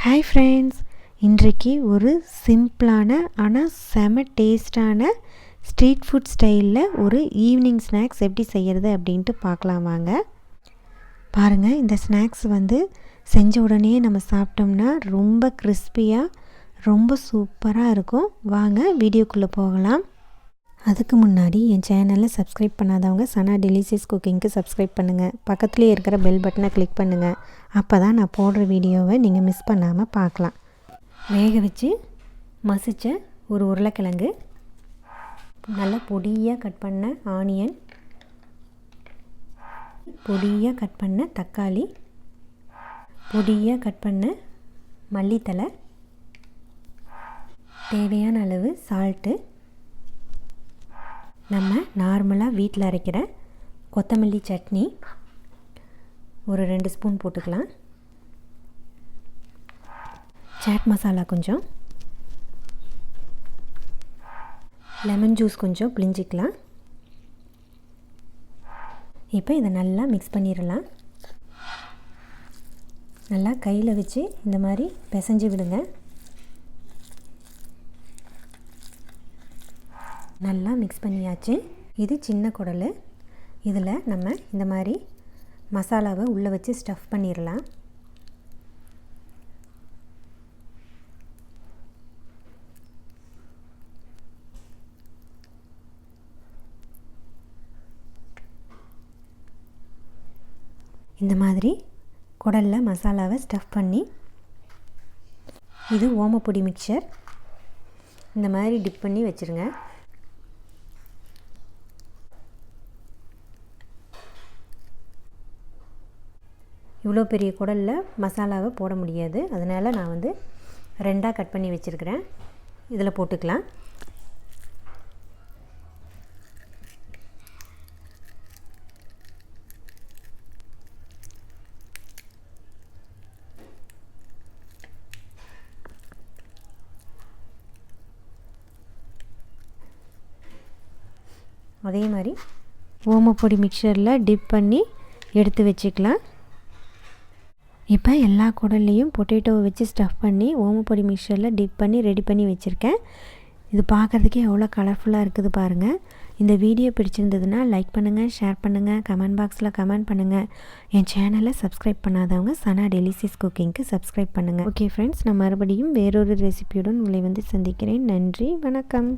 Hi friends, இன்றைக்கு ஒரு சிம்பிளான ஆனால் செம டேஸ்டான ஸ்ட்ரீட் ஃபுட் ஸ்டைலில் ஒரு ஈவினிங் ஸ்நாக்ஸ் எப்படி செய்கிறது அப்படின்ட்டு பார்க்கலாம் வாங்க. பாருங்கள், இந்த ஸ்நாக்ஸ் செஞ்ச உடனே நம்ம சாப்பிட்டோம்னா ரொம்ப கிறிஸ்பியாக ரொம்ப சூப்பராக இருக்கும். வாங்க வீடியோக்குள்ளே போகலாம். அதுக்கு முன்னாடி என் சேனலை சப்ஸ்கிரைப் பண்ணாதவங்க சனா டெலிஷியஸ் குக்கிங்க்கு சப்ஸ்கிரைப் பண்ணுங்கள். பக்கத்துலேயே இருக்கிற பெல் பட்டனை கிளிக் பண்ணுங்கள். அப்போ தான் நான் போடுற வீடியோவை நீங்கள் மிஸ் பண்ணாமல் பார்க்கலாம். வேக வச்சு மசித்த ஒரு உருளைக்கிழங்கு, நல்லா பொடியாக கட் பண்ண ஆனியன், பொடியாக கட் பண்ண தக்காளி, பொடியாக கட் பண்ண மல்லித்தலை, தேவையான அளவு சால்ட்டு, நம்ம நார்மலாக வீட்டில் அரைக்கிற கொத்தமல்லி சட்னி ஒரு 2 ஸ்பூன் போட்டுக்கலாம். சாட் மசாலா கொஞ்சம், லெமன் ஜூஸ் கொஞ்சம் பிழிஞ்சிக்கலாம். இப்போ இதை நல்லா மிக்ஸ் பண்ணிடலாம். நல்லா கையில் வச்சு இந்த மாதிரி பிசைஞ்சு விடுங்க. நல்லா மிக்ஸ் பண்ணியாச்சு. இது சின்ன குடல். இதில் நம்ம இந்த மாதிரி மசாலாவை உள்ளே வச்சு ஸ்டஃப் பண்ணிடலாம். இந்த மாதிரி குடலில் மசாலாவை ஸ்டஃப் பண்ணி, இது ஓமப்பொடி மிக்சர், இந்த மாதிரி டிப் பண்ணி வச்சுருங்க. இவ்வளோ பெரிய குடலில் மசாலாவை போட முடியாது, அதனால் நான் 2ஆக கட் பண்ணி வச்சுருக்கிறேன். இதில் போட்டுக்கலாம். அதே மாதிரி ஓமப்பொடி மிக்சரில் டிப் பண்ணி எடுத்து வச்சுக்கலாம். இப்போ எல்லா குடல்லையும் பொட்டேட்டோவை வச்சு ஸ்டஃப் பண்ணி ஓமப்பொடி மிக்சரில் டிப் பண்ணி ரெடி பண்ணி வச்சுருக்கேன். இது பார்க்குறதுக்கே எவ்வளோ கலர்ஃபுல்லாக இருக்குது பாருங்கள். இந்த வீடியோ பிடிச்சிருந்ததுன்னா லைக் பண்ணுங்கள், ஷேர் பண்ணுங்கள், கமெண்ட் பாக்ஸில் கமெண்ட் பண்ணுங்கள். என் சேனலை சப்ஸ்கிரைப் பண்ணாதவங்க சனா டெலிஷியஸ் குக்கிங்க்கு சப்ஸ்கிரைப் பண்ணுங்கள். ஓகே ஃப்ரெண்ட்ஸ், நான் மறுபடியும் வேறொரு ரெசிபியுடன் உங்களை சந்திக்கிறேன். நன்றி, வணக்கம்.